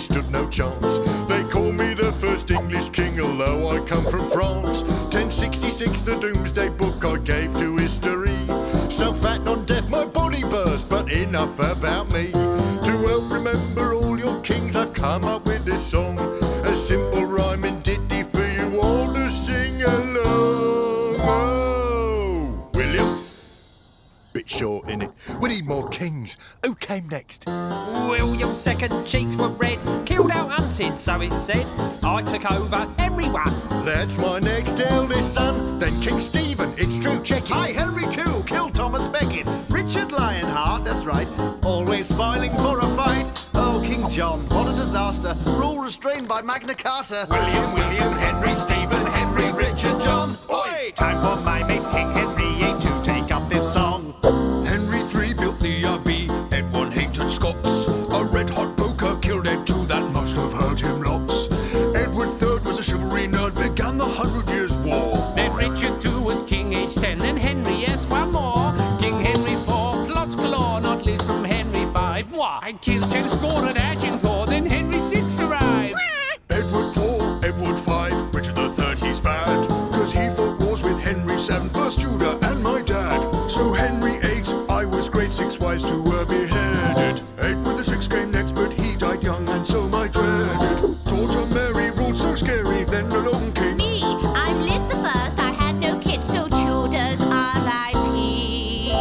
stood no chance. They call me the first English king, although I come from France. 1066, the doomsday book I gave to history. So fat on death, my body burst, but enough about me. To help remember all your kings, I've come up with this song. A simple rhyming ditty for you all to sing along. Oh, William. Bit short, innit? We need more kings. Who came next? William's second cheeks were red, killed out hunted, so it said. I took over everyone. That's my next eldest son. Then King Stephen, it's true, check it. Hi, Henry II, killed Thomas Becket. Richard Lionheart, that's right, always spoiling for a fight. Oh, King John, what a disaster. Rule restrained by Magna Carta. William, Henry, Stephen, Henry, Richard, John. Oi! Time for my mate King Henry VIII to take up this song. Henry III built the Abbey, Ed hated Scots. A red-hot poker killed Ed II, that must have hurt him lots. Edward III was a chivalry nerd, began the 100 Years' War. Then Richard II was king age 10, and Henry, yes, one more. King Henry IV, plots galore, not least from Henry V. Why, killed 2 score at Agincourt, then Henry VI arrived. Edward IV, Edward V, Richard III, he's bad, 'cause he fought wars with Henry VII, first Tudor and my dad. So Henry VIII, I was great, 6 wives to were beheaded. Edward VI came next, but he died young, and so my dreaded daughter Mary ruled so scary, then alone came Me, I'm Liz the First, I had no kids, so Tudors R.I.P.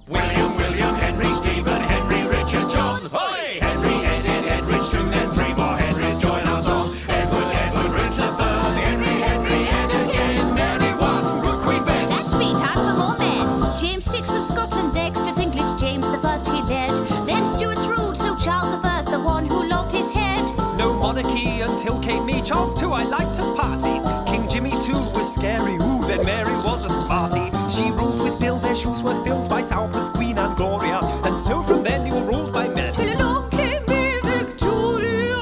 William, Henry, Stephen, Henry, Richard, John. Oi! Henry, Edward, II, then 3 more Henrys join our song. Edward, Richard III, Henry, Ed again. Mary one, good Queen Bess. That's me, time for more men. James VI of Scotland next, as English James the First he led. Then Stuarts ruled, so Charles the First, the one who lost his head. No monarchy until came me. Charles II, I liked to party. King Jimmy II was scary. Ooh, then Mary was a smarty. She ruled with Bill, their shoes were filled by Sauber's Queen and Gloria. And so from then you were ruled by men. Till along came me Victoria.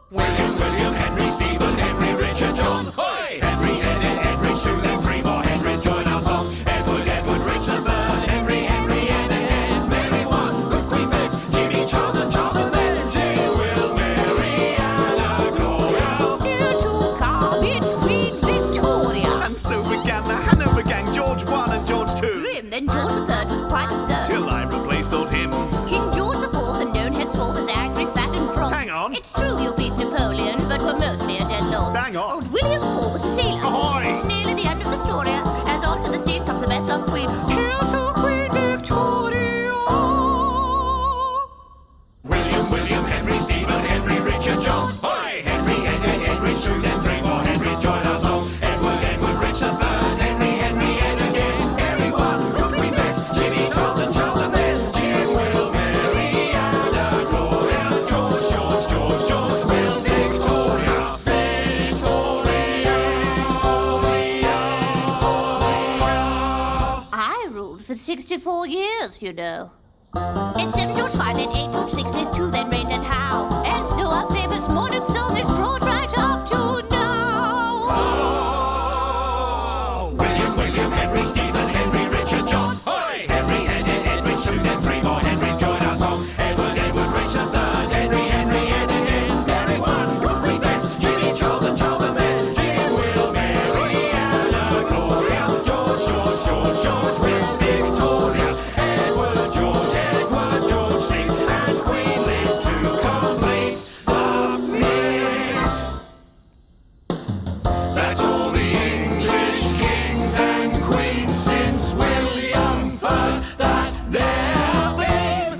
William, Henry, Stephen, Henry, Richard, John. Oi! Henry, Edward, II, then 3 more Henrys join our song. Edward, Richard III, Henry, Ed again. Mary one, good Queen Bess. Jimmy, Charles, and then Jane, Will, Mary, Anna, Gloria. Still to come, it's Queen Victoria. And so began the Hanover gang, George I and George II. Grim, then George III was quite absurd. Till I replaced old him. King George IV, and known henceforth as angry, fat and cross. Hang on. It's true you beat Napoleon, but were mostly a dead loss. Hang on. Old William IV was a sailor. Ahoy! It's nearly the end of the story, as on to the scene comes the best loved queen. Hail to Queen Victoria! William, Henry, Stephen, Henry, Richard, John. Oi! Henry, Edward, II, then 3 more Henrys join our song. Edward, Richard III, Henry, Ed again. Mary one, good Queen Bess. Jimmy, Charles, and then Jim, Will, Mary, Anna, Gloria. George, Will, Victoria. I ruled for 64 years, you know. It's 7 George V, then 8 George VI, Liz II, then reigned, and how?